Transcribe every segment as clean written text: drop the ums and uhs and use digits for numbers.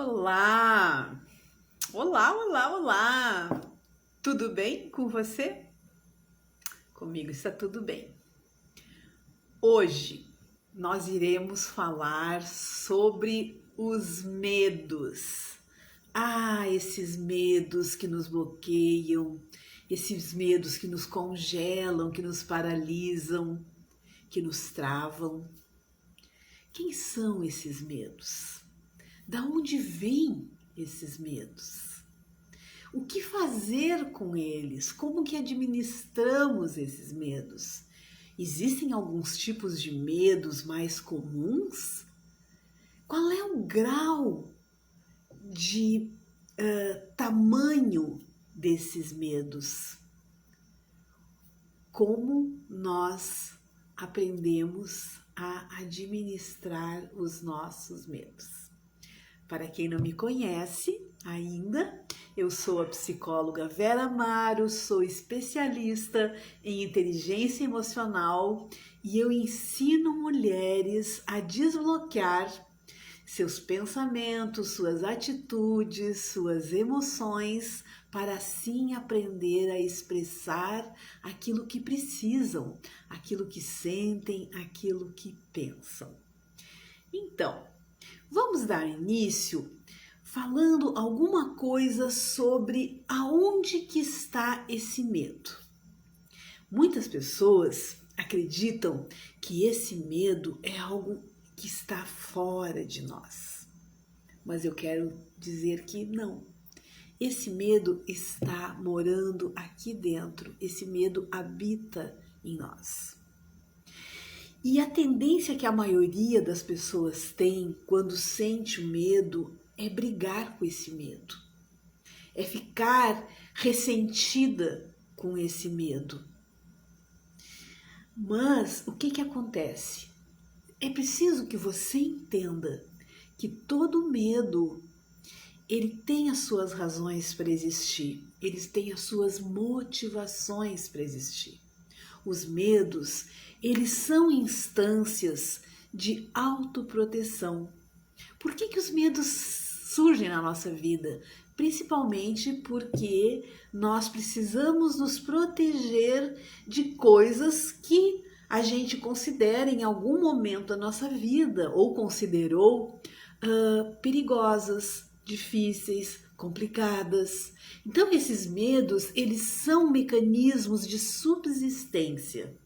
Olá! Olá, olá, olá! Tudo bem com você? Comigo está tudo bem. Hoje nós iremos falar sobre os medos. Esses medos que nos bloqueiam, esses medos que nos congelam, que nos paralisam, que nos travam. Quem são esses medos? Da onde vêm esses medos? O que fazer com eles? Como que administramos esses medos? Existem alguns tipos de medos mais comuns? Qual é o grau de tamanho desses medos? Como nós aprendemos a administrar os nossos medos? Para quem não me conhece ainda, eu sou a psicóloga Vera Amaro, sou especialista em inteligência emocional e eu ensino mulheres a desbloquear seus pensamentos, suas atitudes, suas emoções, para assim aprender a expressar aquilo que precisam, aquilo que sentem, aquilo que pensam. Então, vamos dar início falando alguma coisa sobre aonde que está esse medo. Muitas pessoas acreditam que esse medo é algo que está fora de nós. Mas eu quero dizer que não. Esse medo está morando aqui dentro. Esse medo habita em nós. E a tendência que a maioria das pessoas tem quando sente o medo é brigar com esse medo. É ficar ressentida com esse medo. Mas o que acontece? É preciso que você entenda que todo medo, ele tem as suas razões para existir. Eles têm as suas motivações para existir. Os medos, eles são instâncias de autoproteção. Por que os medos surgem na nossa vida? Principalmente porque nós precisamos nos proteger de coisas que a gente considera em algum momento da nossa vida ou considerou perigosas, difíceis, complicadas. Então esses medos, eles são mecanismos de subsistência.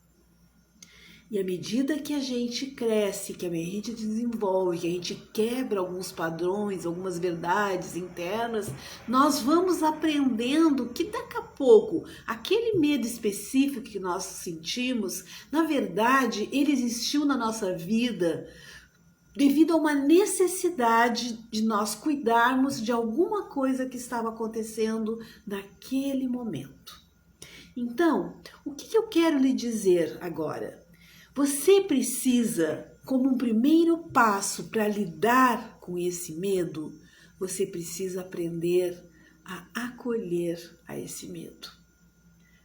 E à medida que a gente cresce, que a gente desenvolve, que a gente quebra alguns padrões, algumas verdades internas, nós vamos aprendendo que daqui a pouco, aquele medo específico que nós sentimos, na verdade, ele existiu na nossa vida devido a uma necessidade de nós cuidarmos de alguma coisa que estava acontecendo naquele momento. Então, o que eu quero lhe dizer agora? Você precisa, como um primeiro passo para lidar com esse medo, você precisa aprender a acolher a esse medo.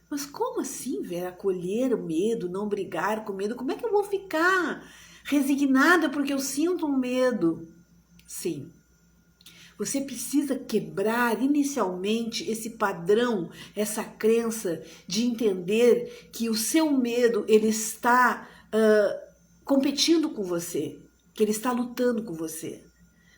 Mas como assim, Vera, acolher o medo, não brigar com o medo? Como é que eu vou ficar resignada porque eu sinto um medo? Sim, você precisa quebrar inicialmente esse padrão, essa crença de entender que o seu medo, ele está competindo com você, que ele está lutando com você.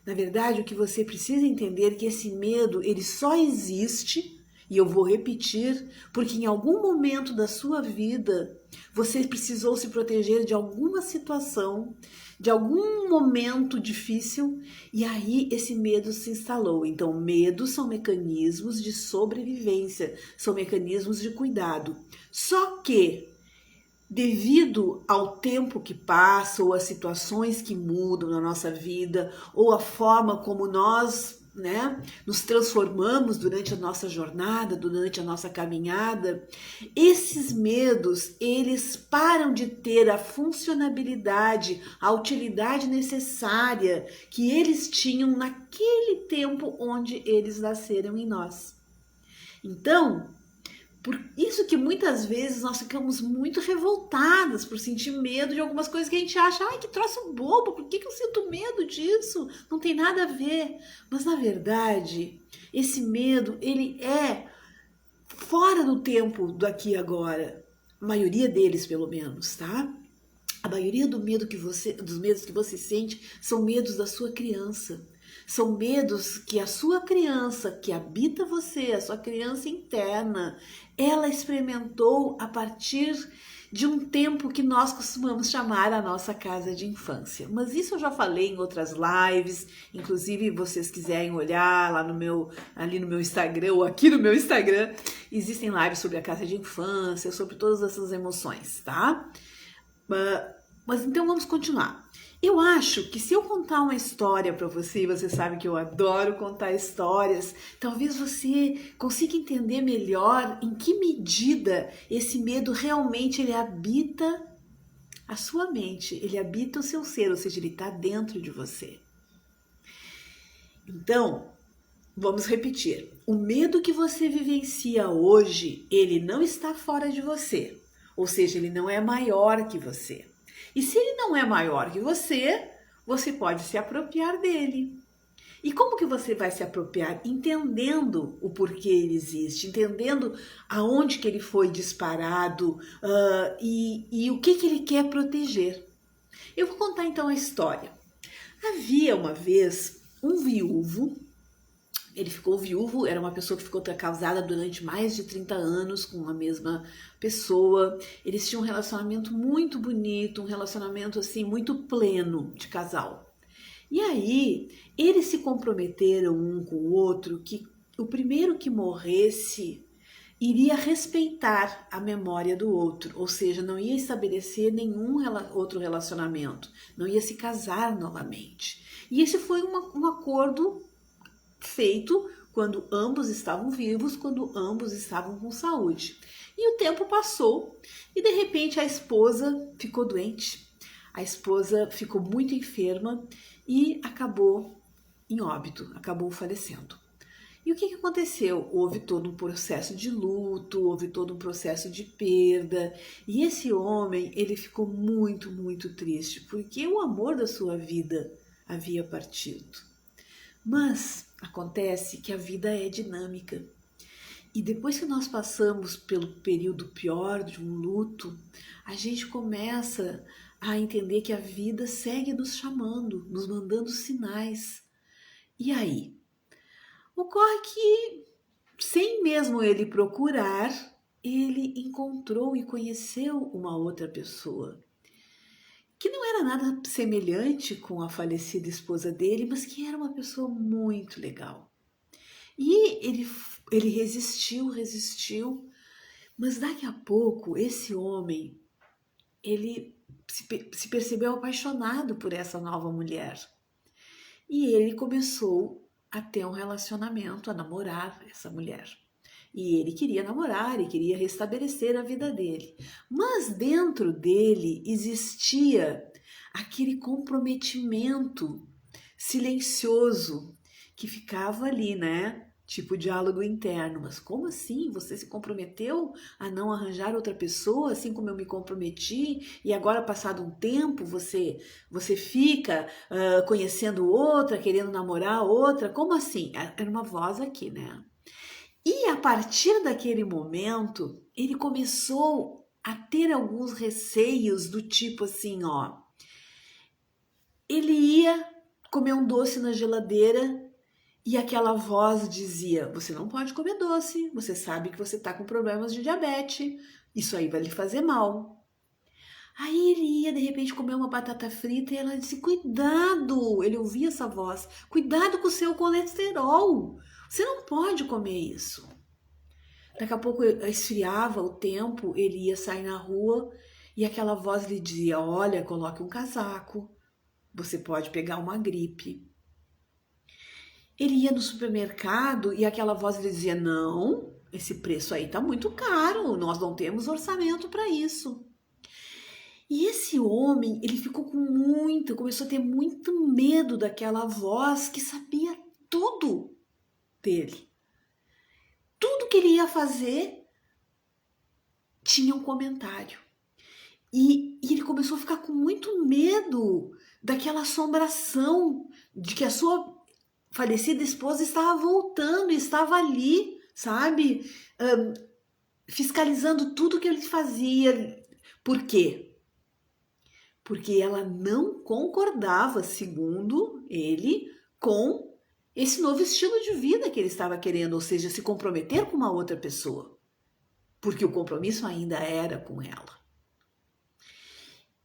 Na verdade, o que você precisa entender é que esse medo, ele só existe, e eu vou repetir, porque em algum momento da sua vida, você precisou se proteger de alguma situação, de algum momento difícil, e aí esse medo se instalou. Então, medos são mecanismos de sobrevivência, são mecanismos de cuidado. Só que, devido ao tempo que passa, ou às situações que mudam na nossa vida, ou a forma como nós nos transformamos durante a nossa jornada, durante a nossa caminhada, esses medos, eles param de ter a funcionalidade, a utilidade necessária que eles tinham naquele tempo onde eles nasceram em nós. Então, por isso que muitas vezes nós ficamos muito revoltadas por sentir medo de algumas coisas que a gente acha, que troço bobo, por que eu sinto medo disso, não tem nada a ver. Mas na verdade, esse medo, ele é fora do tempo do aqui e agora. A maioria deles, pelo menos, tá? A maioria dos medos que você sente são medos da sua criança. São medos que a sua criança, que habita você, a sua criança interna, ela experimentou a partir de um tempo que nós costumamos chamar a nossa casa de infância. Mas isso eu já falei em outras lives, inclusive vocês quiserem olhar lá ali no meu Instagram ou aqui no meu Instagram, existem lives sobre a casa de infância, sobre todas essas emoções, tá? Mas então vamos continuar. Eu acho que se eu contar uma história para você, e você sabe que eu adoro contar histórias, talvez você consiga entender melhor em que medida esse medo realmente ele habita a sua mente, ele habita o seu ser, ou seja, ele está dentro de você. Então, vamos repetir. O medo que você vivencia hoje, ele não está fora de você, ou seja, ele não é maior que você. E se ele não é maior que você, você pode se apropriar dele. E como que você vai se apropriar? Entendendo o porquê ele existe, entendendo aonde que ele foi disparado e o que ele quer proteger. Eu vou contar então a história. Havia uma vez um viúvo. Ele ficou viúvo, era uma pessoa que ficou casada durante mais de 30 anos com a mesma pessoa. Eles tinham um relacionamento muito bonito, um relacionamento assim muito pleno de casal. E aí, eles se comprometeram um com o outro que o primeiro que morresse iria respeitar a memória do outro, ou seja, não ia estabelecer nenhum outro relacionamento, não ia se casar novamente. E esse foi um acordo feito quando ambos estavam vivos, quando ambos estavam com saúde. E o tempo passou e de repente a esposa ficou doente. A esposa ficou muito enferma e acabou em óbito, acabou falecendo. E o que aconteceu? Houve todo um processo de luto, houve todo um processo de perda. E esse homem, ele ficou muito, muito triste, porque o amor da sua vida havia partido. Mas acontece que a vida é dinâmica. E depois que nós passamos pelo período pior de um luto, a gente começa a entender que a vida segue nos chamando, nos mandando sinais. E aí? Ocorre que, sem mesmo ele procurar, ele encontrou e conheceu uma outra pessoa que não era nada semelhante com a falecida esposa dele, mas que era uma pessoa muito legal. E ele resistiu, mas daqui a pouco esse homem, ele se percebeu apaixonado por essa nova mulher. E ele começou a ter um relacionamento, a namorar essa mulher. E ele queria namorar e queria restabelecer a vida dele. Mas dentro dele existia aquele comprometimento silencioso que ficava ali, né? Tipo diálogo interno. Mas como assim? Você se comprometeu a não arranjar outra pessoa, assim como eu me comprometi, e agora, passado um tempo, você fica conhecendo outra, querendo namorar outra? Como assim? Era uma voz aqui, né? E a partir daquele momento, ele começou a ter alguns receios do tipo assim, ó. Ele ia comer um doce na geladeira e aquela voz dizia: você não pode comer doce, você sabe que você está com problemas de diabetes, isso aí vai lhe fazer mal. Aí ele ia de repente comer uma batata frita e ela disse: cuidado, ele ouvia essa voz, cuidado com o seu colesterol, você não pode comer isso. Daqui a pouco esfriava o tempo, ele ia sair na rua e aquela voz lhe dizia: olha, coloque um casaco, você pode pegar uma gripe. Ele ia no supermercado e aquela voz lhe dizia: não, esse preço aí tá muito caro, nós não temos orçamento para isso. E esse homem, ele começou a ter muito medo daquela voz que sabia tudo dele. Tudo que ele ia fazer tinha um comentário. E ele começou a ficar com muito medo daquela assombração de que a sua falecida esposa estava voltando, estava ali, sabe? Fiscalizando tudo que ele fazia. Por quê? Porque ela não concordava, segundo ele, com esse novo estilo de vida que ele estava querendo, ou seja, se comprometer com uma outra pessoa. Porque o compromisso ainda era com ela.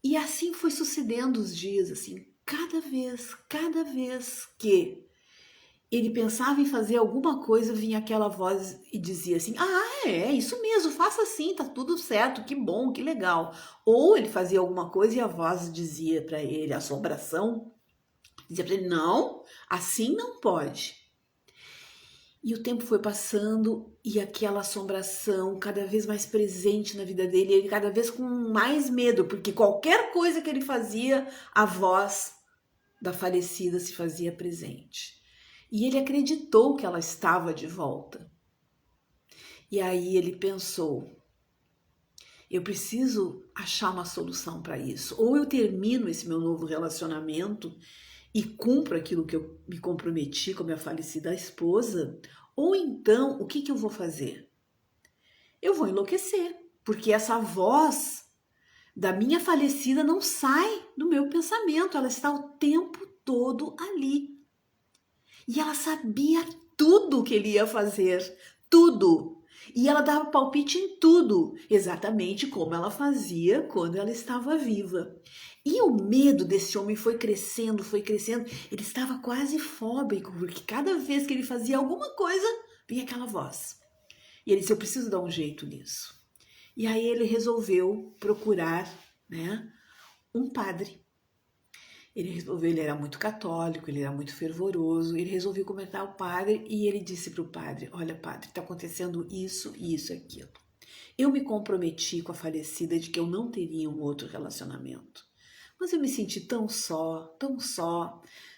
E assim foi sucedendo os dias, assim, cada vez que ele pensava em fazer alguma coisa, vinha aquela voz e dizia assim: ah, é isso mesmo, faça assim, tá tudo certo, que bom, que legal. Ou ele fazia alguma coisa e a voz dizia para ele, a assombração, dizia para ele: não, assim não pode. E o tempo foi passando e aquela assombração cada vez mais presente na vida dele, ele cada vez com mais medo, porque qualquer coisa que ele fazia, a voz da falecida se fazia presente. E ele acreditou que ela estava de volta. E aí ele pensou: eu preciso achar uma solução para isso. Ou eu termino esse meu novo relacionamento e cumpro aquilo que eu me comprometi com a minha falecida esposa, ou então, o que eu vou fazer? Eu vou enlouquecer, porque essa voz da minha falecida não sai do meu pensamento, ela está o tempo todo ali. E ela sabia tudo que ele ia fazer, tudo. E ela dava palpite em tudo, exatamente como ela fazia quando ela estava viva. E o medo desse homem foi crescendo, ele estava quase fóbico, porque cada vez que ele fazia alguma coisa, vinha aquela voz. E ele disse: eu preciso dar um jeito nisso. E aí ele resolveu procurar, né, um padre. Ele era muito católico, ele era muito fervoroso, ele resolveu comentar ao padre e ele disse para o padre: olha, padre, está acontecendo isso, isso, aquilo. Eu me comprometi com a falecida de que eu não teria um outro relacionamento. Mas eu me senti tão só,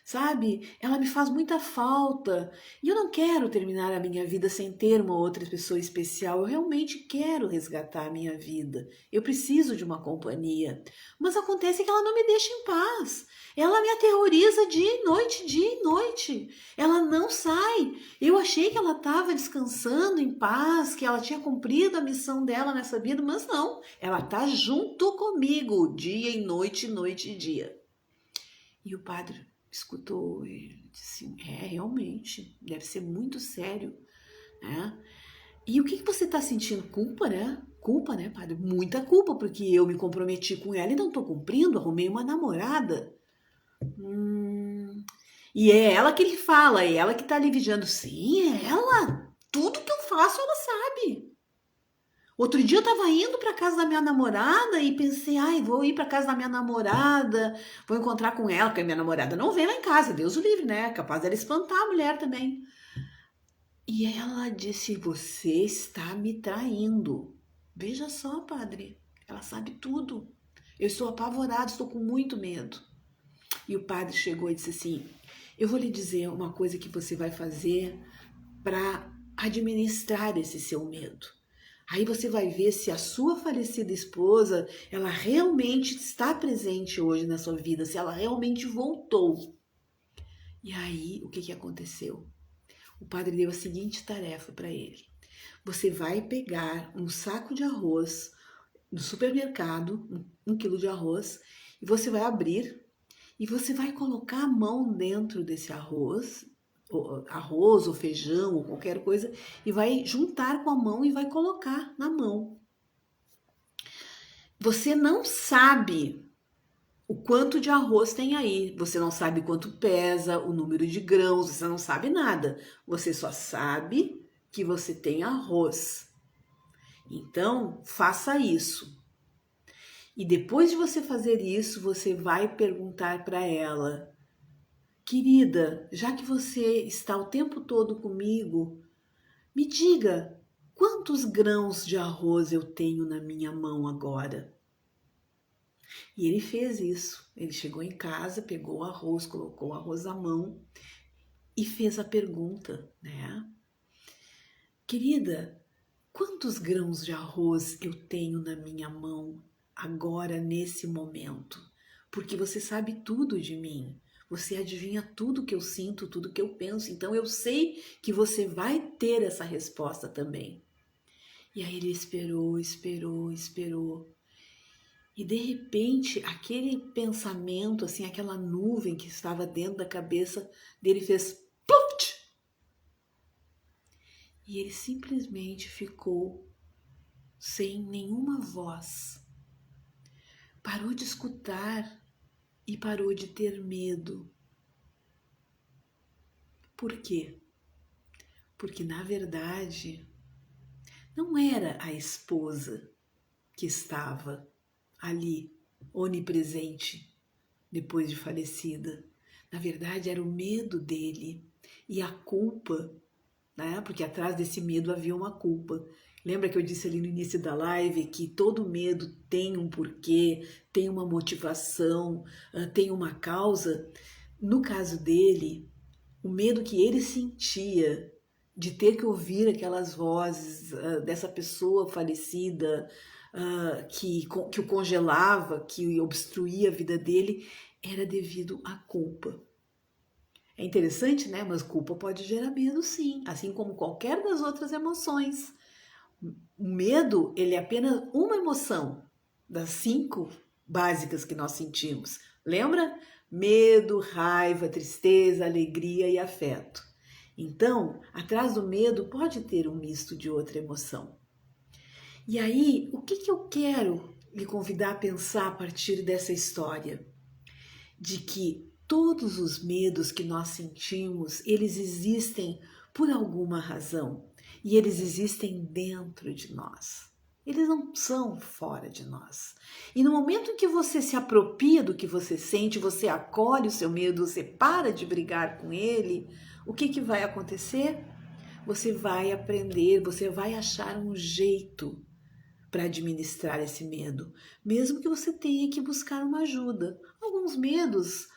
sabe? Ela me faz muita falta. E eu não quero terminar a minha vida sem ter uma outra pessoa especial. Eu realmente quero resgatar a minha vida. Eu preciso de uma companhia. Mas acontece que ela não me deixa em paz. Ela me aterroriza dia e noite. Ela não sai. Eu achei que ela estava descansando em paz, que ela tinha cumprido a missão dela nessa vida, mas não. Ela está junto comigo, dia e noite e dia. E o padre escutou e disse: realmente, deve ser muito sério, né? E o que você está sentindo? Culpa, né? Culpa, né, padre? Muita culpa, porque eu me comprometi com ela e não estou cumprindo, arrumei uma namorada. E é ela que ele fala, é ela que tá ali vigiando. Sim, é ela. Tudo que eu faço, ela sabe. Outro dia eu tava indo pra casa da minha namorada e pensei: ai, vou ir pra casa da minha namorada, vou encontrar com ela, porque a minha namorada não vem lá em casa, Deus o livre, né? Capaz dela espantar a mulher também. E ela disse: você está me traindo. Veja só, padre, ela sabe tudo. Eu estou apavorado, estou com muito medo. E o padre chegou e disse assim: eu vou lhe dizer uma coisa que você vai fazer para administrar esse seu medo. Aí você vai ver se a sua falecida esposa, ela realmente está presente hoje na sua vida, se ela realmente voltou. E aí, o que aconteceu? O padre deu a seguinte tarefa para ele: você vai pegar um saco de arroz no supermercado, 1 quilo de arroz, e você vai abrir e você vai colocar a mão dentro desse arroz ou feijão ou qualquer coisa, e vai juntar com a mão e vai colocar na mão. Você não sabe o quanto de arroz tem aí, você não sabe quanto pesa, o número de grãos, você não sabe nada. Você só sabe que você tem arroz. Então, faça isso. E depois de você fazer isso, você vai perguntar para ela: querida, já que você está o tempo todo comigo, me diga quantos grãos de arroz eu tenho na minha mão agora. E ele fez isso. Ele chegou em casa, pegou o arroz, colocou o arroz à mão e fez a pergunta, né? Querida, quantos grãos de arroz eu tenho na minha mão agora, nesse momento? porque você sabe tudo de mim. Você adivinha tudo que eu sinto, tudo que eu penso. Então eu sei que você vai ter essa resposta também. E aí ele esperou, esperou, esperou. E de repente, aquele pensamento, assim, aquela nuvem que estava dentro da cabeça dele fez plut! E ele simplesmente ficou sem nenhuma voz. Parou de escutar e parou de ter medo. Por quê? Porque, na verdade, não era a esposa que estava ali, onipresente, depois de falecida. Na verdade, era o medo dele e a culpa, né? Porque atrás desse medo havia uma culpa. Lembra que eu disse ali no início da live que todo medo tem um porquê, tem uma motivação, tem uma causa? No caso dele, o medo que ele sentia de ter que ouvir aquelas vozes dessa pessoa falecida, que o congelava, que obstruía a vida dele, era devido à culpa. É interessante, né? Mas culpa pode gerar medo, sim, assim como qualquer das outras emoções. O medo, ele é apenas uma emoção das 5 básicas que nós sentimos. Lembra? Medo, raiva, tristeza, alegria e afeto. Então, atrás do medo pode ter um misto de outra emoção. E aí, o que eu quero lhe convidar a pensar a partir dessa história? De que todos os medos que nós sentimos, eles existem por alguma razão e eles existem dentro de nós. Eles não são fora de nós. E no momento em que você se apropria do que você sente, você acolhe o seu medo, você para de brigar com ele, o que vai acontecer? Você vai aprender, você vai achar um jeito para administrar esse medo, mesmo que você tenha que buscar uma ajuda. Alguns medos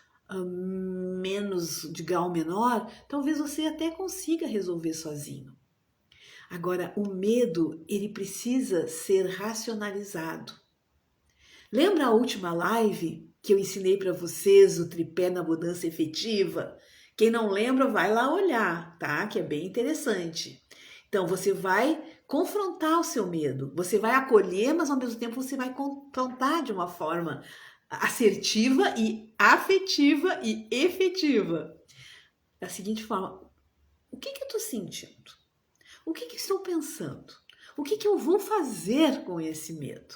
menos de grau menor, talvez você até consiga resolver sozinho. Agora, o medo, ele precisa ser racionalizado. Lembra a última live que eu ensinei para vocês o tripé na mudança efetiva? Quem não lembra, vai lá olhar, tá? Que é bem interessante. Então, você vai confrontar o seu medo, você vai acolher, mas ao mesmo tempo você vai confrontar de uma forma assertiva e afetiva e efetiva. Da seguinte forma, o que eu estou sentindo? O que estou pensando? O que eu vou fazer com esse medo?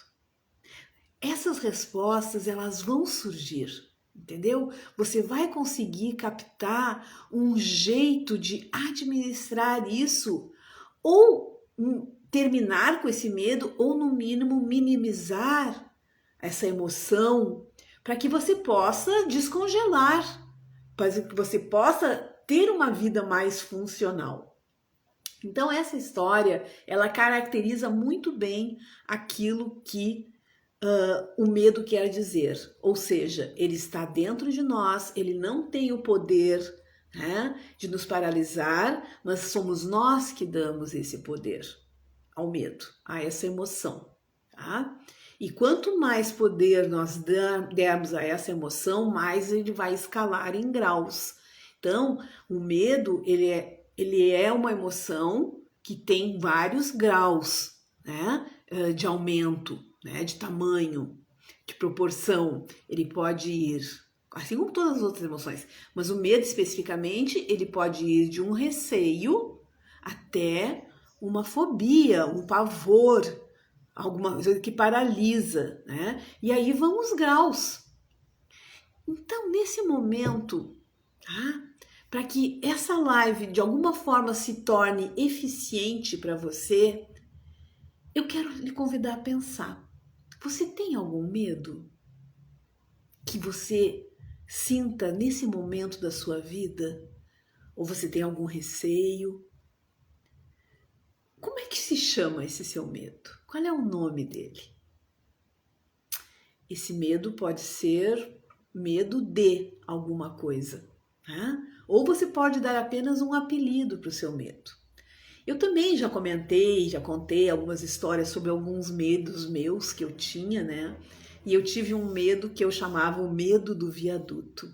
Essas respostas, elas vão surgir, entendeu? Você vai conseguir captar um jeito de administrar isso, ou terminar com esse medo, ou no mínimo minimizar essa emoção, para que você possa descongelar, para que você possa ter uma vida mais funcional. Então essa história, ela caracteriza muito bem aquilo que o medo quer dizer, ou seja, ele está dentro de nós, ele não tem o poder, né, de nos paralisar, mas somos nós que damos esse poder ao medo, a essa emoção, tá? E quanto mais poder nós dermos a essa emoção, mais ele vai escalar em graus. Então, o medo, ele é uma emoção que tem vários graus, né, de aumento, né, de tamanho, de proporção. Ele pode ir, assim como todas as outras emoções, mas o medo especificamente, ele pode ir de um receio até uma fobia, um pavor, alguma coisa que paralisa, né? E aí vão os graus. Então, nesse momento, tá? Para que essa live de alguma forma se torne eficiente para você, eu quero lhe convidar a pensar. Você tem algum medo que você sinta nesse momento da sua vida? Ou você tem algum receio? Como é que se chama esse seu medo? Qual é o nome dele? Esse medo pode ser medo de alguma coisa, né? Ou você pode dar apenas um apelido para o seu medo. Eu também já comentei, já contei algumas histórias sobre alguns medos meus que eu tinha, né? e eu tive um medo que eu chamava o medo do viaduto.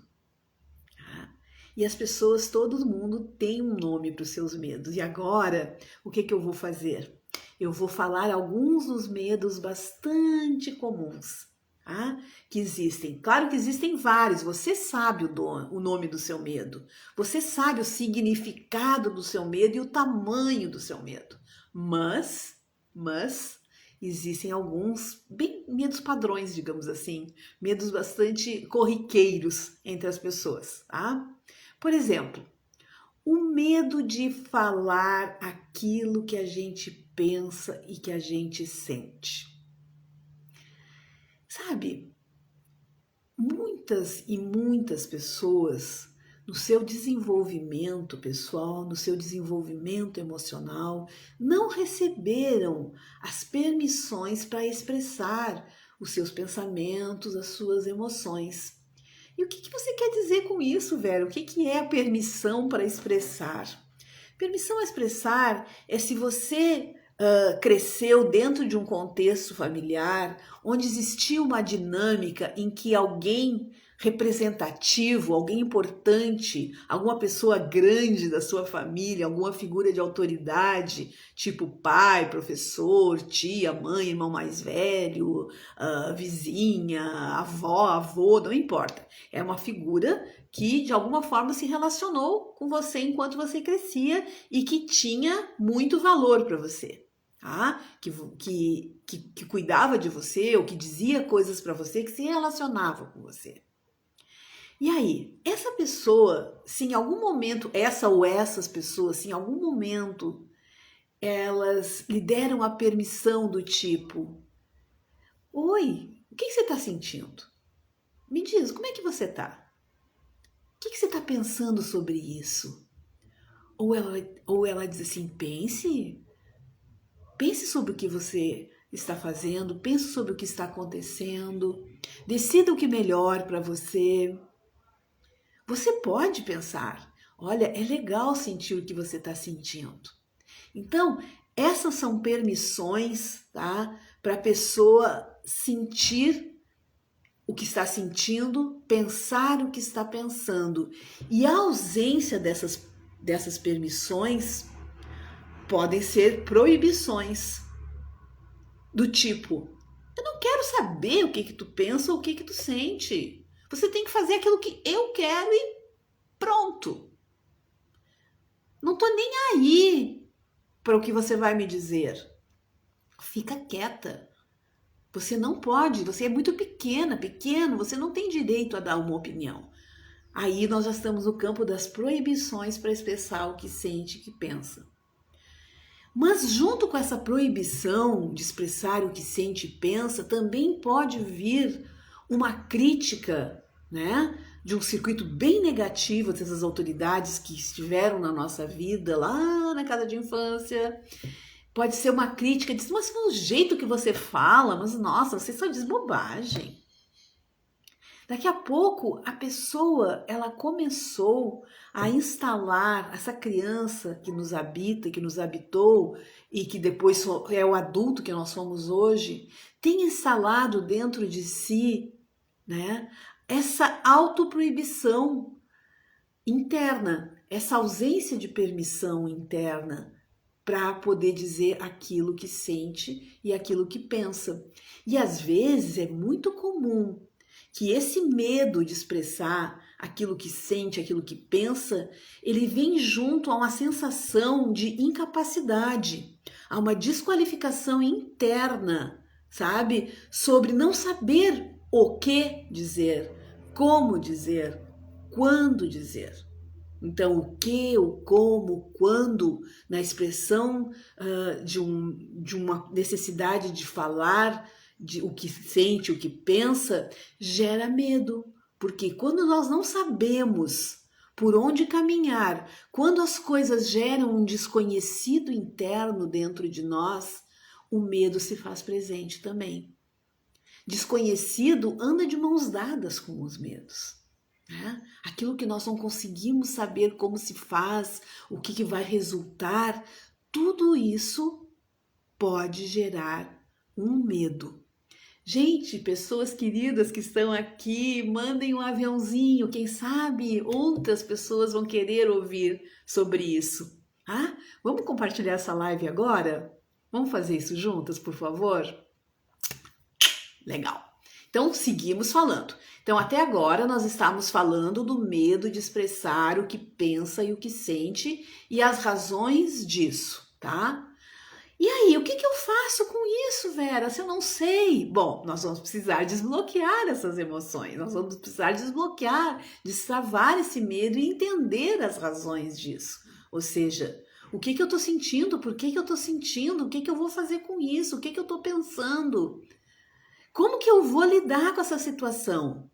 E as pessoas, todo mundo tem um nome para os seus medos. E agora, o que eu vou fazer? Eu vou falar alguns dos medos bastante comuns, tá? Que existem. Claro que existem vários. Você sabe o nome do seu medo. Você sabe o significado do seu medo e o tamanho do seu medo. Mas existem alguns medos padrões, digamos assim, medos bastante corriqueiros entre as pessoas, tá? Por exemplo, o medo de falar aquilo que a gente pensa e que a gente sente. Sabe, muitas pessoas, no seu desenvolvimento pessoal, no seu desenvolvimento emocional, não receberam as permissões para expressar os seus pensamentos, as suas emoções. E o que você quer dizer com isso, Vera? O que é a permissão para expressar? Permissão a expressar é se você cresceu dentro de um contexto familiar onde existia uma dinâmica em que alguém representativo, alguém importante, alguma pessoa grande da sua família, alguma figura de autoridade, tipo pai, professor, tia, mãe, irmão mais velho, vizinha, avó, avô, não importa. É uma figura que de alguma forma se relacionou com você enquanto você crescia e que tinha muito valor para você. Tá? Que cuidava de você ou que dizia coisas para você, que se relacionava com você. E aí, essa pessoa, se em algum momento, essa ou essas pessoas, se em algum momento elas lhe deram a permissão do tipo: oi, o que você está sentindo? Me diz, como é que você está? O que você está pensando sobre isso? Ou ela diz assim: pense sobre o que você está fazendo, pense sobre o que está acontecendo, decida o que é melhor para você. Você pode pensar: olha, é legal sentir o que você está sentindo. Então, essas são permissões, tá? Para a pessoa sentir o que está sentindo, pensar o que está pensando. E a ausência dessas permissões podem ser proibições. Do tipo: eu não quero saber o que tu pensa ou o que tu sente. Você tem que fazer aquilo que eu quero e pronto. Não tô nem aí para o que você vai me dizer. Fica quieta. Você não pode, você é muito pequeno, você não tem direito a dar uma opinião. Aí nós já estamos no campo das proibições para expressar o que sente e que pensa. Mas junto com essa proibição de expressar o que sente e pensa, também pode vir uma crítica, né, de um circuito bem negativo dessas autoridades que estiveram na nossa vida, lá na casa de infância. Pode ser uma crítica, diz: mas o jeito que você fala, mas nossa, você só diz bobagem. Daqui a pouco, a pessoa, ela começou a instalar essa criança que nos habita, que nos habitou e que depois é o adulto que nós somos hoje, tem instalado dentro de si, né, essa autoproibição interna, essa ausência de permissão interna para poder dizer aquilo que sente e aquilo que pensa. E às vezes é muito comum que esse medo de expressar aquilo que sente, aquilo que pensa, ele vem junto a uma sensação de incapacidade, a uma desqualificação interna, sabe? Sobre não saber o que dizer, como dizer, quando dizer. Então, o que, o como, o quando, na expressão de uma necessidade de falar, de o que sente, o que pensa, gera medo. Porque quando nós não sabemos por onde caminhar, quando as coisas geram um desconhecido interno dentro de nós, o medo se faz presente também. Desconhecido anda de mãos dadas com os medos. Aquilo que nós não conseguimos saber como se faz, o que vai resultar, tudo isso pode gerar um medo. Gente, pessoas queridas que estão aqui, mandem um aviãozinho. Quem sabe outras pessoas vão querer ouvir sobre isso. Ah, vamos compartilhar essa live agora? Vamos fazer isso juntas, por favor? Legal. Então, seguimos falando. Então, até agora, nós estamos falando do medo de expressar o que pensa e o que sente e as razões disso, tá? E aí, o que eu faço com isso, Vera? Se eu não sei? Bom, nós vamos precisar desbloquear essas emoções, nós vamos precisar desbloquear, destravar esse medo e entender as razões disso. Ou seja, o que eu tô sentindo? Por que eu tô sentindo? O que eu vou fazer com isso? O que eu tô pensando? Como que eu vou lidar com essa situação?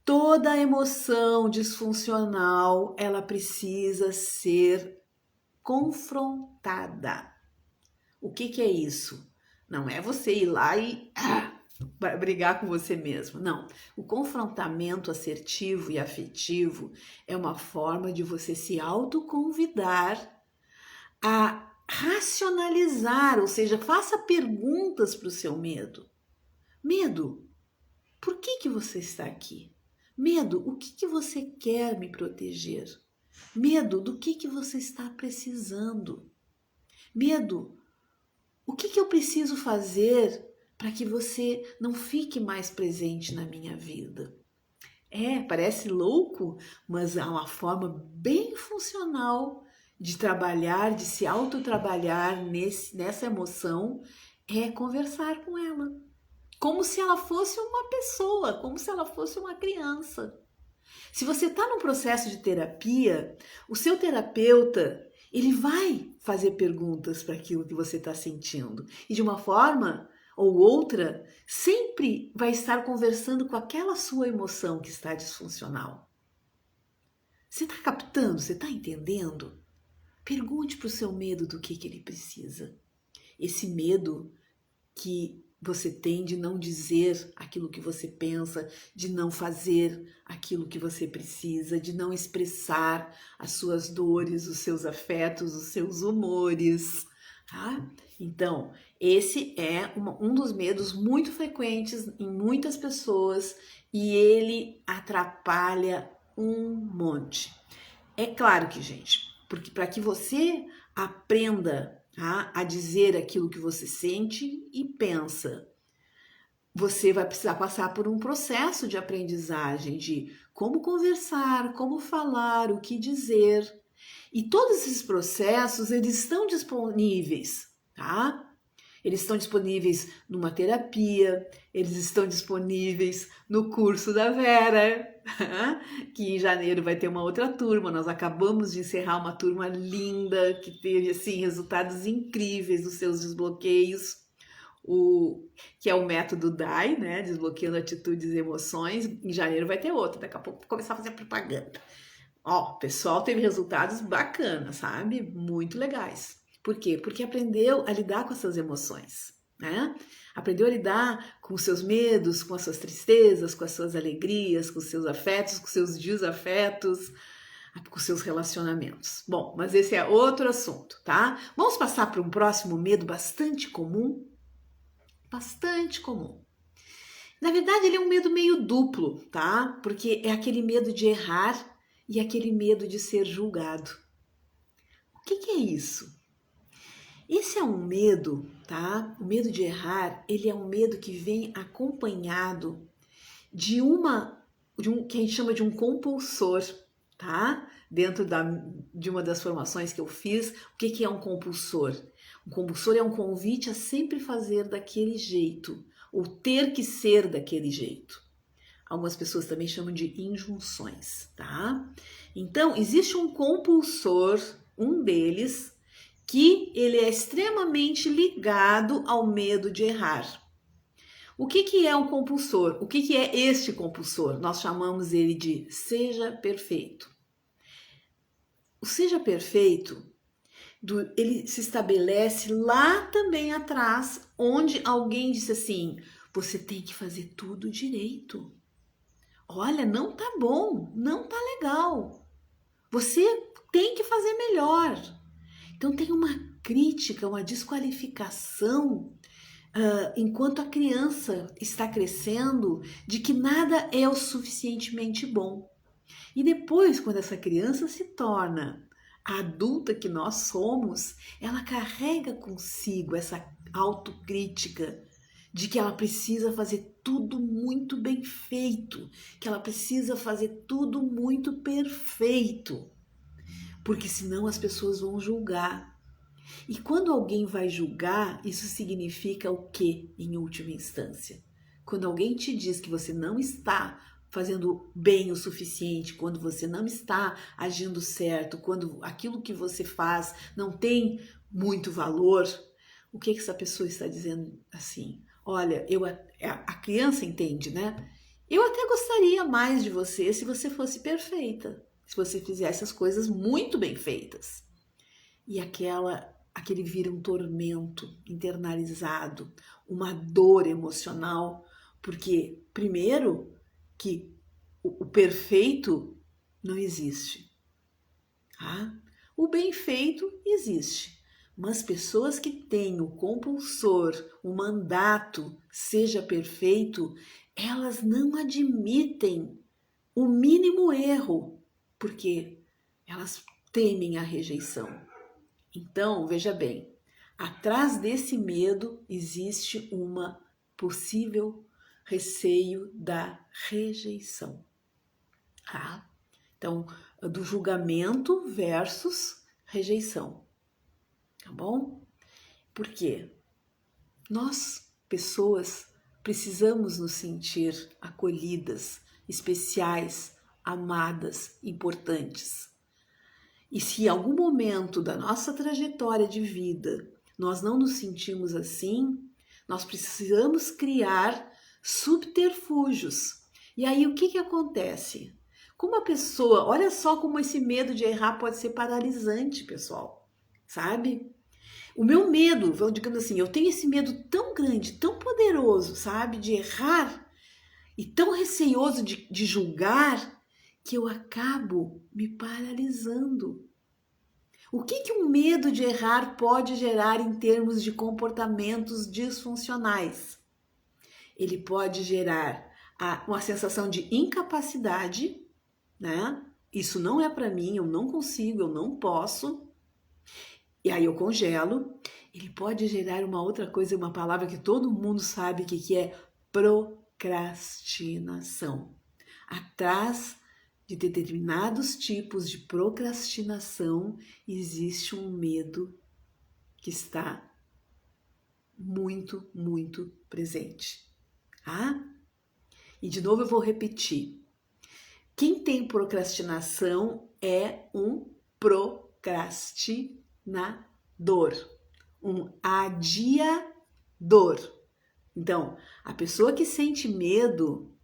Toda emoção disfuncional, ela precisa ser confrontada. O que é isso? Não é você ir lá e brigar com você mesmo. Não. O confrontamento assertivo e afetivo é uma forma de você se autoconvidar a racionalizar, ou seja, faça perguntas para o seu medo. Medo, por que você está aqui? Medo, o que você quer me proteger? Medo, do que você está precisando? Medo, o que eu preciso fazer para que você não fique mais presente na minha vida? Parece louco, mas há uma forma bem funcional de trabalhar, de se autotrabalhar nessa emoção, é conversar com ela. Como se ela fosse uma pessoa, como se ela fosse uma criança. Se você está num processo de terapia, o seu terapeuta, ele vai fazer perguntas para aquilo que você está sentindo. E de uma forma ou outra, sempre vai estar conversando com aquela sua emoção que está disfuncional. Você está captando? Você está entendendo? Pergunte para o seu medo do que ele precisa. Esse medo que você tem de não dizer aquilo que você pensa, de não fazer aquilo que você precisa, de não expressar as suas dores, os seus afetos, os seus humores, tá? Então, esse é um dos medos muito frequentes em muitas pessoas e ele atrapalha um monte. É claro que, gente, porque para que você aprenda a dizer aquilo que você sente e pensa, você vai precisar passar por um processo de aprendizagem de como conversar, como falar, o que dizer. E todos esses processos, eles estão disponíveis, tá? Eles estão disponíveis numa terapia, eles estão disponíveis no curso da Vera, que em janeiro vai ter uma outra turma. Nós acabamos de encerrar uma turma linda, que teve assim, resultados incríveis dos seus desbloqueios, que é o método DAI, né? Desbloqueando atitudes e emoções. Em janeiro vai ter outra, daqui a pouco vou começar a fazer propaganda. Ó, o pessoal teve resultados bacanas, sabe? Muito legais. Por quê? Porque aprendeu a lidar com essas emoções, né? Aprendeu a lidar com os seus medos, com as suas tristezas, com as suas alegrias, com os seus afetos, com os seus desafetos, com os seus relacionamentos. Bom, mas esse é outro assunto, tá? Vamos passar para um próximo medo bastante comum? Bastante comum. Na verdade, ele é um medo meio duplo, tá? Porque é aquele medo de errar e aquele medo de ser julgado. O que é isso? Esse é um medo, tá? O medo de errar, ele é um medo que vem acompanhado de um que a gente chama de um compulsor, tá? Dentro de uma das formações que eu fiz, o que é um compulsor? Um compulsor é um convite a sempre fazer daquele jeito, ou ter que ser daquele jeito. Algumas pessoas também chamam de injunções, tá? Então, existe um compulsor, um deles, que ele é extremamente ligado ao medo de errar. O que é um compulsor? O que é este compulsor? Nós chamamos ele de seja perfeito. O seja perfeito, ele se estabelece lá também atrás, onde alguém disse assim, você tem que fazer tudo direito. Olha, não tá bom, não tá legal. Você tem que fazer melhor. Então tem uma crítica, uma desqualificação enquanto a criança está crescendo, de que nada é o suficientemente bom. E depois, quando essa criança se torna a adulta que nós somos, ela carrega consigo essa autocrítica de que ela precisa fazer tudo muito bem feito, que ela precisa fazer tudo muito perfeito, porque senão as pessoas vão julgar. E quando alguém vai julgar, isso significa o quê, em última instância? Quando alguém te diz que você não está fazendo bem o suficiente, quando você não está agindo certo, quando aquilo que você faz não tem muito valor, o que essa pessoa está dizendo assim? Olha, a criança entende, né? Eu até gostaria mais de você se você fosse perfeita, se você fizesse as coisas muito bem feitas. E aquele vira um tormento internalizado, uma dor emocional, porque, primeiro, que o perfeito não existe. Tá? O bem feito existe, mas pessoas que têm o compulsor, o mandato, seja perfeito, elas não admitem o mínimo erro, porque elas temem a rejeição. Então, veja bem, atrás desse medo existe uma possível receio da rejeição. Tá? Então, do julgamento versus rejeição. Tá bom? Por quê? Nós, pessoas, precisamos nos sentir acolhidas, especiais, amadas, importantes. E se em algum momento da nossa trajetória de vida nós não nos sentimos assim, nós precisamos criar subterfúgios. E aí o que acontece? Como a pessoa, olha só como esse medo de errar pode ser paralisante, pessoal, sabe? O meu medo, digamos assim, eu tenho esse medo tão grande, tão poderoso, sabe, de errar e tão receoso de julgar, que eu acabo me paralisando. O que um medo de errar pode gerar em termos de comportamentos disfuncionais? Ele pode gerar uma sensação de incapacidade, né? Isso não é para mim, eu não consigo, eu não posso. E aí eu congelo. Ele pode gerar uma outra coisa, uma palavra que todo mundo sabe que é procrastinação. Atrás de determinados tipos de procrastinação existe um medo que está muito, muito presente. Tá? E de novo eu vou repetir. Quem tem procrastinação é um procrastinador, um adiador. Então, a pessoa que sente medo,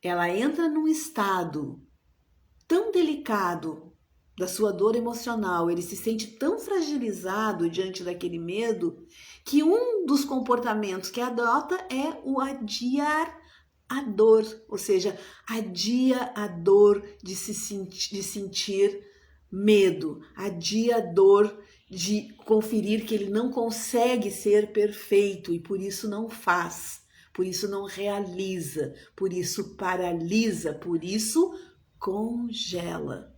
ela entra num estado tão delicado da sua dor emocional, ele se sente tão fragilizado diante daquele medo, que um dos comportamentos que adota é o adiar a dor, ou seja, adia a dor de sentir medo, adia a dor de conferir que ele não consegue ser perfeito e por isso não faz, por isso não realiza, por isso paralisa, por isso congela.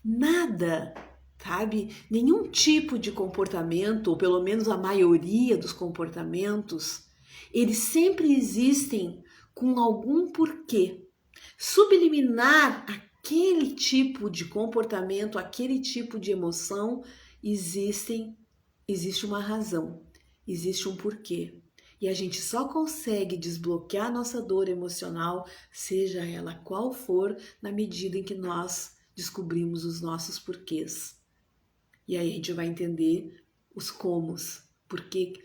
Nada, sabe? Nenhum tipo de comportamento, ou pelo menos a maioria dos comportamentos, eles sempre existem com algum porquê. Subliminar aquele tipo de comportamento, aquele tipo de emoção, existe uma razão, existe um porquê. E a gente só consegue desbloquear nossa dor emocional, seja ela qual for, na medida em que nós descobrimos os nossos porquês. E aí a gente vai entender os comos. Por que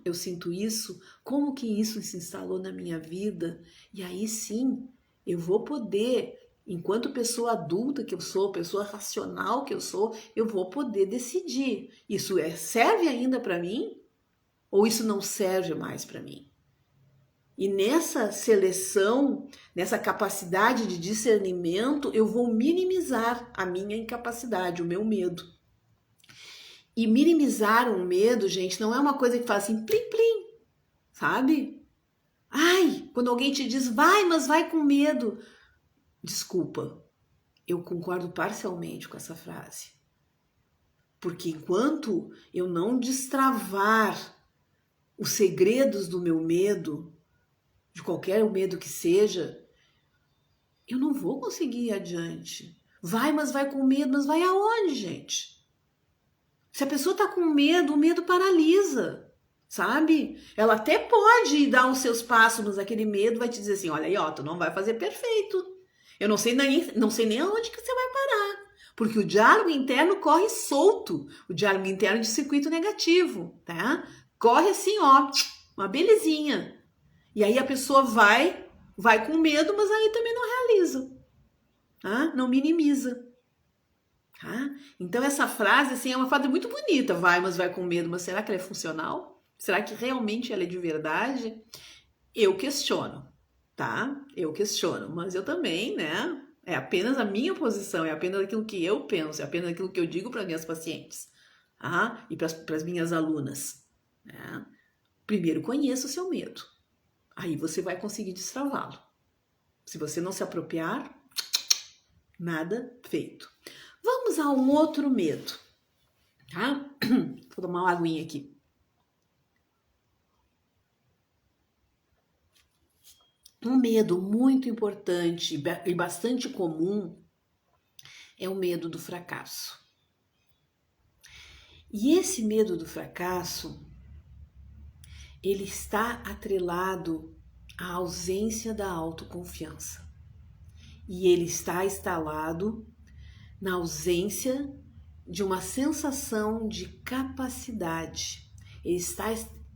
eu sinto isso? Como que isso se instalou na minha vida? E aí sim, eu vou poder, enquanto pessoa adulta que eu sou, pessoa racional que eu sou, eu vou poder decidir. Isso serve ainda para mim? Ou isso não serve mais para mim? E nessa seleção, nessa capacidade de discernimento, eu vou minimizar a minha incapacidade, o meu medo. E minimizar um medo, gente, não é uma coisa que faz assim, plim, plim, sabe? Ai, quando alguém te diz, vai, mas vai com medo. Desculpa, eu concordo parcialmente com essa frase. Porque enquanto eu não destravar os segredos do meu medo, de qualquer medo que seja, eu não vou conseguir ir adiante. Vai, mas vai com medo, mas vai aonde, gente? Se a pessoa tá com medo, o medo paralisa, sabe? Ela até pode dar os seus passos, mas aquele medo vai te dizer assim, olha aí, ó, tu não vai fazer perfeito. Eu não sei nem aonde que você vai parar. Porque o diálogo interno corre solto. O diálogo interno de circuito negativo, tá? Corre assim, ó, uma belezinha. E aí a pessoa vai com medo, mas aí também não realiza, tá? Não minimiza. Tá? Então essa frase assim, é uma frase muito bonita, vai, mas vai com medo, mas será que ela é funcional? Será que realmente ela é de verdade? Eu questiono, tá? Eu questiono, mas eu também, né? É apenas a minha posição, é apenas aquilo que eu penso, é apenas aquilo que eu digo para minhas pacientes, tá? E para as minhas alunas, né? Primeiro conheça o seu medo, aí você vai conseguir destravá-lo. Se você não se apropriar, nada feito. Vamos a um outro medo, tá? Vou tomar uma aguinha aqui. Um medo muito importante e bastante comum é o medo do fracasso. E esse medo do fracasso, ele está atrelado à ausência da autoconfiança. E ele está instalado na ausência de uma sensação de capacidade. Ele está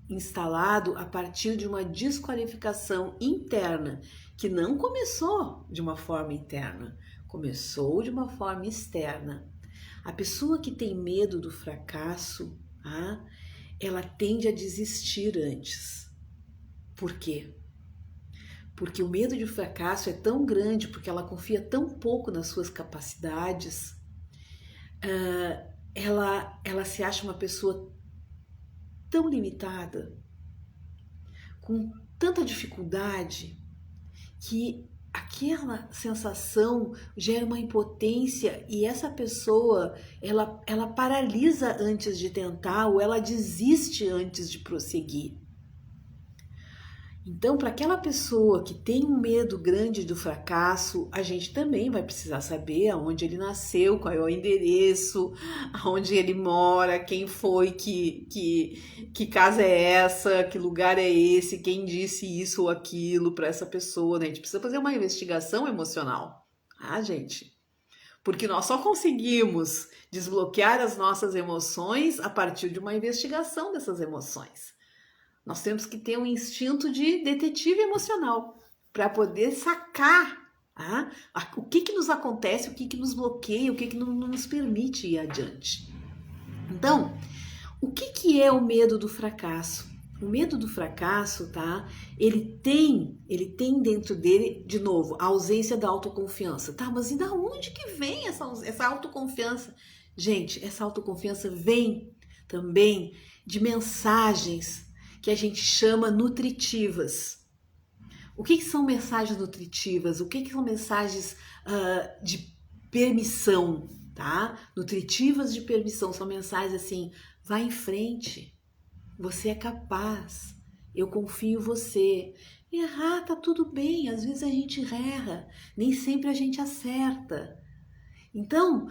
instalado a partir de uma desqualificação interna, que não começou de uma forma interna, começou de uma forma externa. A pessoa que tem medo do fracasso, ela tende a desistir antes. Por quê? Porque o medo de fracasso é tão grande, porque ela confia tão pouco nas suas capacidades, ela se acha uma pessoa tão limitada, com tanta dificuldade, que aquela sensação gera uma impotência e essa pessoa, ela paralisa antes de tentar ou ela desiste antes de prosseguir. Então, para aquela pessoa que tem um medo grande do fracasso, a gente também vai precisar saber aonde ele nasceu, qual é o endereço, aonde ele mora, quem foi, que casa é essa, que lugar é esse, quem disse isso ou aquilo para essa pessoa, né? A gente precisa fazer uma investigação emocional, gente? Porque nós só conseguimos desbloquear as nossas emoções a partir de uma investigação dessas emoções. Nós temos que ter um instinto de detetive emocional para poder sacar o que nos acontece, o que nos bloqueia, o que não nos permite ir adiante. Então, o que é o medo do fracasso? O medo do fracasso, tá? Ele tem dentro dele, de novo, a ausência da autoconfiança. Tá, mas e da onde que vem essa autoconfiança? Gente, essa autoconfiança vem também de mensagens que a gente chama nutritivas. O que são mensagens nutritivas? O que são mensagens de permissão, tá? Nutritivas de permissão são mensagens assim, vai em frente, você é capaz, eu confio em você. Errar tá tudo bem, às vezes a gente erra, nem sempre a gente acerta. Então,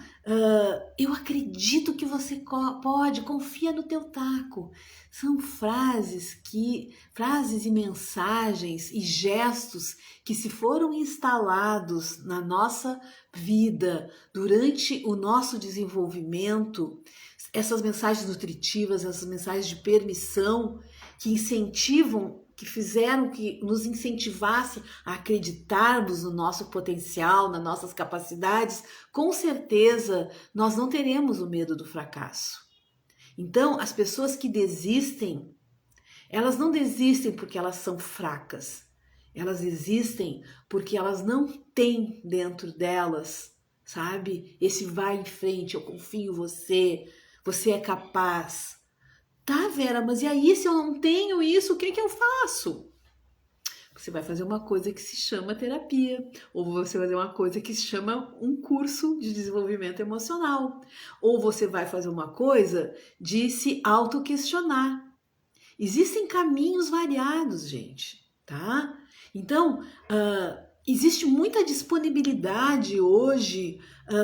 eu acredito que você pode, confia no teu taco. São frases e mensagens e gestos que se foram instalados na nossa vida durante o nosso desenvolvimento, essas mensagens nutritivas, essas mensagens de permissão que incentivam, que fizeram que nos incentivasse a acreditarmos no nosso potencial, nas nossas capacidades, com certeza nós não teremos o medo do fracasso. Então, as pessoas que desistem, elas não desistem porque elas são fracas. Elas desistem porque elas não têm dentro delas, sabe? Esse vai em frente, eu confio em você. Você é capaz. Tá, Vera, mas e aí se eu não tenho isso, o que que eu faço? Você vai fazer uma coisa que se chama terapia, ou você vai fazer uma coisa que se chama um curso de desenvolvimento emocional, ou você vai fazer uma coisa de se autoquestionar. Existem caminhos variados, gente, tá? Então, existe muita disponibilidade hoje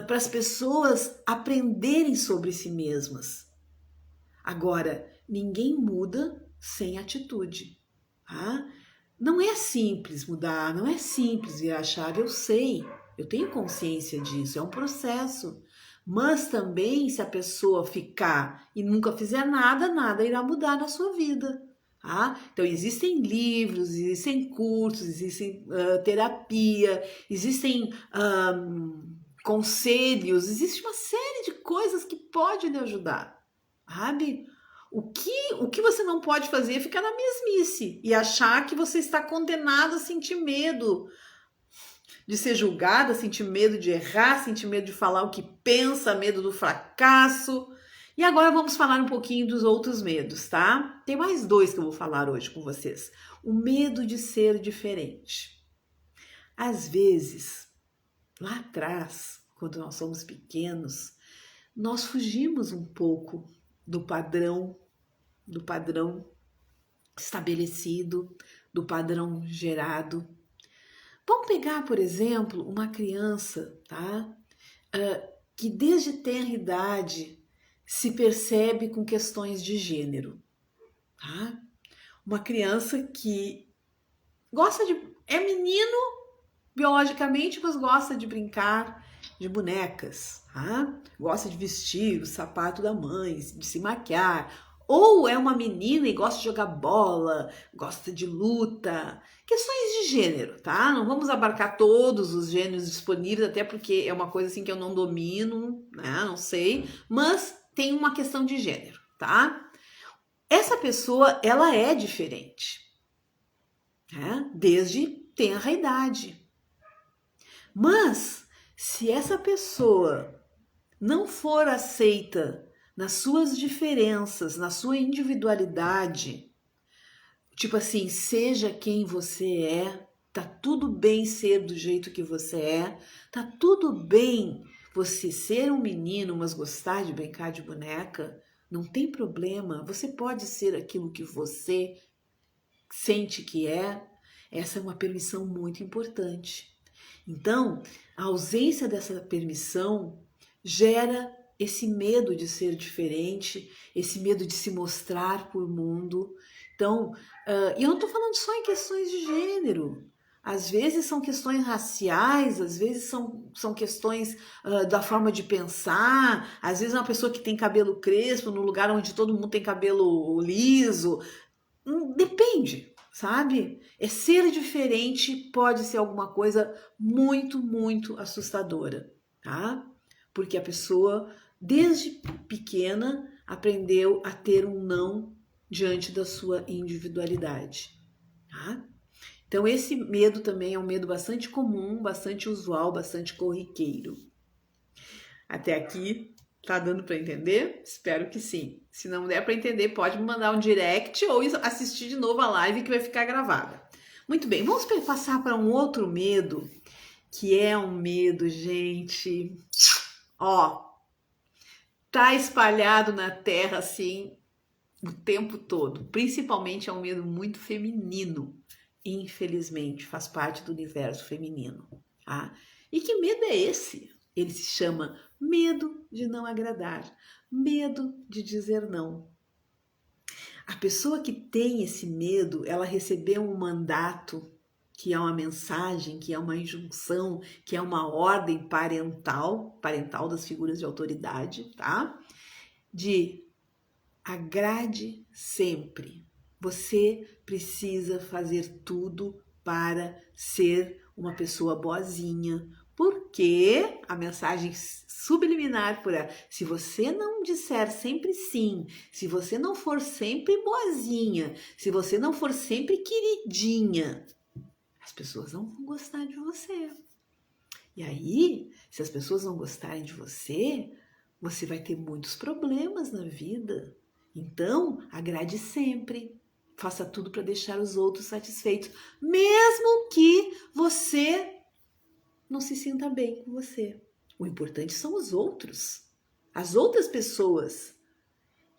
para as pessoas aprenderem sobre si mesmas. Agora, ninguém muda sem atitude, tá? Não é simples mudar, não é simples virar a chave, eu sei, eu tenho consciência disso, é um processo. Mas também, se a pessoa ficar e nunca fizer nada, nada irá mudar na sua vida. Tá? Então, existem livros, existem cursos, existem terapia, existem conselhos, existe uma série de coisas que pode lhe ajudar, sabe? O que você não pode fazer é ficar na mesmice e achar que você está condenado a sentir medo de ser julgada, sentir medo de errar, sentir medo de falar o que pensa, medo do fracasso. E agora vamos falar um pouquinho dos outros medos, tá? Tem mais dois que eu vou falar hoje com vocês. O medo de ser diferente. Às vezes, lá atrás, quando nós somos pequenos, nós fugimos um pouco do padrão estabelecido, do padrão gerado. Vamos pegar, por exemplo, uma criança, tá? Que desde tenra idade se percebe com questões de gênero, tá? Uma criança que gosta de... é menino biologicamente, mas gosta de brincar de bonecas, tá? Gosta de vestir o sapato da mãe, de se maquiar. Ou é uma menina e gosta de jogar bola, gosta de luta. Questões de gênero, tá? Não vamos abarcar todos os gêneros disponíveis, até porque é uma coisa assim que eu não domino, né? Não sei. Mas tem uma questão de gênero, tá? Essa pessoa, ela é diferente, né? Desde tenra idade. Mas, se essa pessoa não for aceita nas suas diferenças, na sua individualidade, tipo assim, seja quem você é, tá tudo bem ser do jeito que você é, tá tudo bem você ser um menino, mas gostar de brincar de boneca, não tem problema, você pode ser aquilo que você sente que é. Essa é uma permissão muito importante. Então, a ausência dessa permissão gera esse medo de ser diferente, esse medo de se mostrar para o mundo. Então, e eu não estou falando só em questões de gênero. Às vezes são questões raciais, às vezes são questões da forma de pensar, às vezes é uma pessoa que tem cabelo crespo no lugar onde todo mundo tem cabelo liso. Depende, sabe? Ser diferente pode ser alguma coisa muito, muito assustadora, tá? Porque a pessoa, desde pequena, aprendeu a ter um não diante da sua individualidade, tá? Então, esse medo também é um medo bastante comum, bastante usual, bastante corriqueiro. Até aqui, tá dando para entender? Espero que sim. Se não der para entender, pode me mandar um direct ou assistir de novo a live que vai ficar gravada. Muito bem, vamos passar para um outro medo, que é um medo, gente, ó, tá espalhado na Terra assim o tempo todo. Principalmente é um medo muito feminino, infelizmente, faz parte do universo feminino, tá? E que medo é esse? Ele se chama medo de não agradar, medo de dizer não. A pessoa que tem esse medo, ela recebeu um mandato, que é uma mensagem, que é uma injunção, que é uma ordem parental das figuras de autoridade, tá? De agrade sempre. Você precisa fazer tudo para ser uma pessoa boazinha, porque a mensagem subliminar por ela, se você não disser sempre sim, se você não for sempre boazinha, se você não for sempre queridinha, as pessoas não vão gostar de você. E aí, se as pessoas não gostarem de você, você vai ter muitos problemas na vida. Então, agrade sempre. Faça tudo para deixar os outros satisfeitos, mesmo que você não se sinta bem com você. O importante são os outros, as outras pessoas.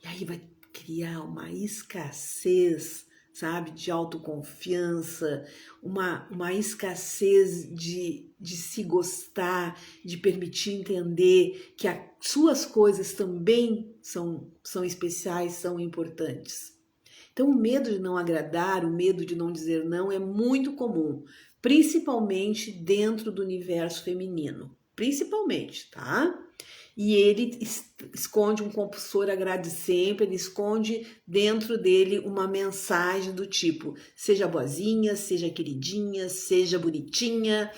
E aí vai criar uma escassez, sabe, de autoconfiança, uma escassez de se gostar, de permitir entender que as suas coisas também são especiais, são importantes. Então, o medo de não agradar, o medo de não dizer não é muito comum, principalmente dentro do universo feminino. Principalmente, tá? E ele esconde um compulsor agrade sempre, ele esconde dentro dele uma mensagem do tipo: seja boazinha, seja queridinha, seja bonitinha,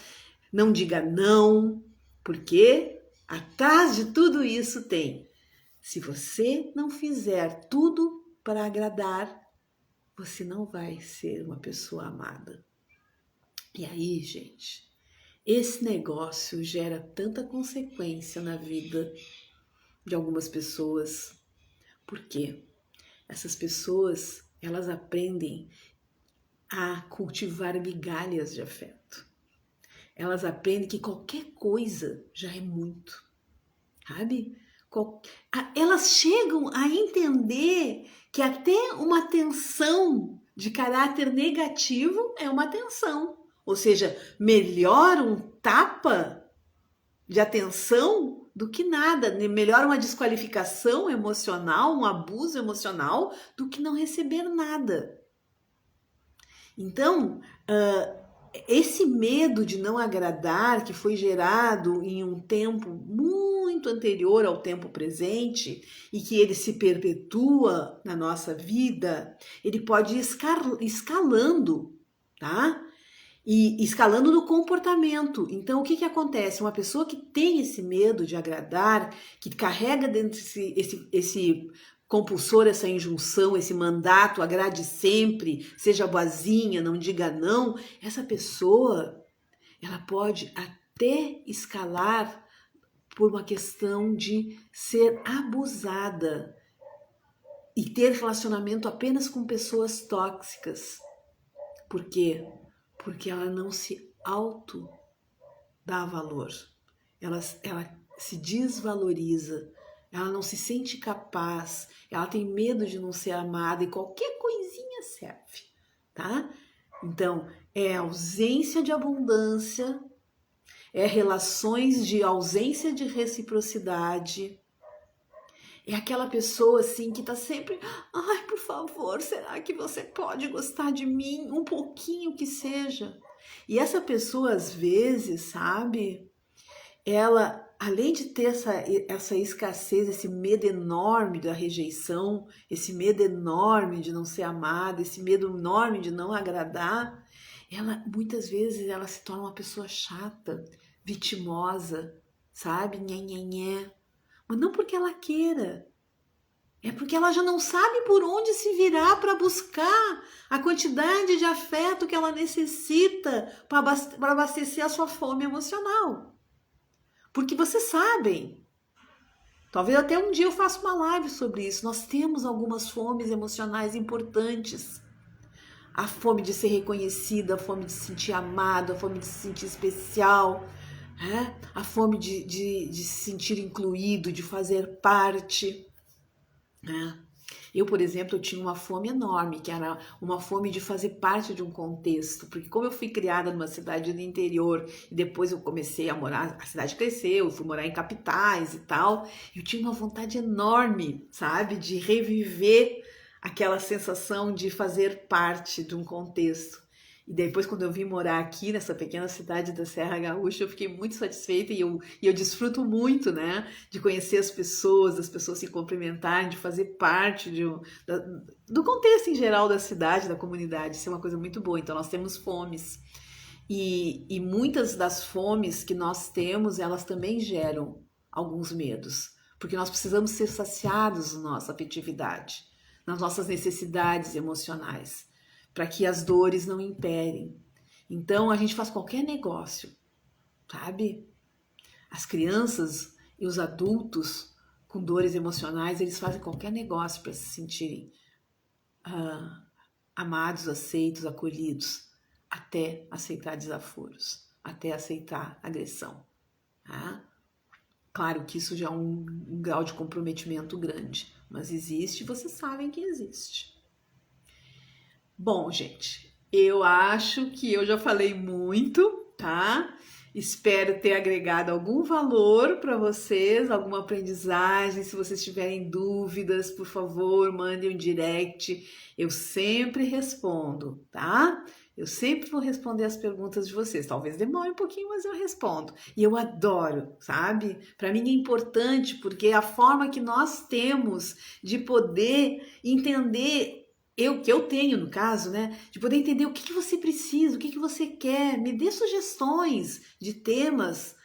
não diga não, porque atrás de tudo isso tem: se você não fizer tudo para agradar, você não vai ser uma pessoa amada. E aí, gente, esse negócio gera tanta consequência na vida de algumas pessoas. Por quê? Essas pessoas, elas aprendem a cultivar migalhas de afeto. Elas aprendem que qualquer coisa já é muito, sabe? Elas chegam a entender que até uma atenção de caráter negativo é uma atenção. Ou seja, melhor um tapa de atenção do que nada. Melhor uma desqualificação emocional, um abuso emocional, do que não receber nada. Então, esse medo de não agradar, que foi gerado em um tempo muito anterior ao tempo presente e que ele se perpetua na nossa vida, ele pode ir escalando, tá? E escalando no comportamento. Então, o que acontece? Uma pessoa que tem esse medo de agradar, que carrega dentro esse compulsor, essa injunção, esse mandato, agrade sempre, seja boazinha, não diga não, essa pessoa, ela pode até escalar por uma questão de ser abusada e ter relacionamento apenas com pessoas tóxicas. Por quê? Porque ela não se dá valor, ela se desvaloriza, ela não se sente capaz, ela tem medo de não ser amada e qualquer coisinha serve, tá? Então, é ausência de abundância, é relações de ausência de reciprocidade, é aquela pessoa assim que tá sempre, ai, por favor, será que você pode gostar de mim? Um pouquinho que seja. E essa pessoa, às vezes, sabe, ela, além de ter essa escassez, esse medo enorme da rejeição, esse medo enorme de não ser amada, esse medo enorme de não agradar, ela, muitas vezes, ela se torna uma pessoa chata, vitimosa, sabe, nhenhenhé. Mas não porque ela queira, é porque ela já não sabe por onde se virar para buscar a quantidade de afeto que ela necessita para abastecer a sua fome emocional. Porque vocês sabem, talvez até um dia eu faça uma live sobre isso, nós temos algumas fomes emocionais importantes. A fome de ser reconhecida, a fome de se sentir amado, a fome de se sentir especial, a fome de se sentir incluído, de fazer parte. Eu, por exemplo, eu tinha uma fome enorme, que era uma fome de fazer parte de um contexto, porque como eu fui criada numa cidade do interior e depois eu comecei a morar, a cidade cresceu, eu fui morar em capitais e tal, eu tinha uma vontade enorme, sabe, de reviver aquela sensação de fazer parte de um contexto. E depois, quando eu vim morar aqui nessa pequena cidade da Serra Gaúcha, eu fiquei muito satisfeita e eu desfruto muito, né, de conhecer as pessoas, das pessoas se cumprimentarem, de fazer parte do contexto em geral da cidade, da comunidade. Isso é uma coisa muito boa. Então, nós temos fomes. E muitas das fomes que nós temos, elas também geram alguns medos, porque nós precisamos ser saciados na nossa afetividade, nas nossas necessidades emocionais, para que as dores não imperem. Então a gente faz qualquer negócio, sabe? As crianças e os adultos com dores emocionais, eles fazem qualquer negócio para se sentirem amados, aceitos, acolhidos, até aceitar desaforos, até aceitar agressão. Tá? Claro que isso já é um grau de comprometimento grande, mas existe, vocês sabem que existe. Bom, gente, eu acho que eu já falei muito, tá? Espero ter agregado algum valor para vocês, alguma aprendizagem. Se vocês tiverem dúvidas, por favor, mandem um direct. Eu sempre respondo, tá? Eu sempre vou responder as perguntas de vocês. Talvez demore um pouquinho, mas eu respondo. E eu adoro, sabe? Para mim é importante porque é a forma que nós temos de poder entender que eu tenho, no caso, né, de poder entender o que você precisa, o que você quer, me dê sugestões de temas,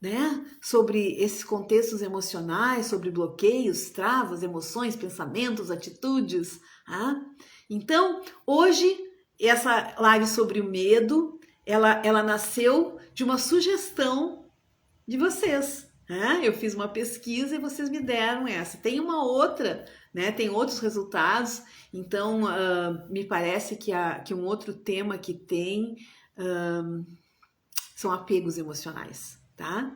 né, sobre esses contextos emocionais, sobre bloqueios, travas, emoções, pensamentos, atitudes, tá? Então, hoje, essa live sobre o medo, ela nasceu de uma sugestão de vocês, né? Eu fiz uma pesquisa e vocês me deram essa. Tem uma outra, né? Tem outros resultados. Então, me parece que um outro tema que tem são apegos emocionais, tá?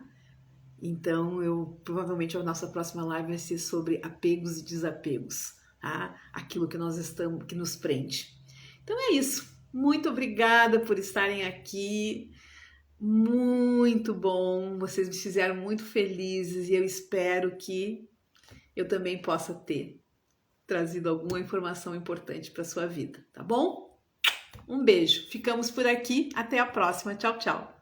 Então, provavelmente a nossa próxima live vai ser sobre apegos e desapegos, tá? Aquilo que nós estamos, que nos prende. Então é isso. Muito obrigada por estarem aqui. Muito bom, vocês me fizeram muito felizes e eu espero que eu também possa ter trazido alguma informação importante para sua vida, tá bom? Um beijo, ficamos por aqui, até a próxima, tchau, tchau!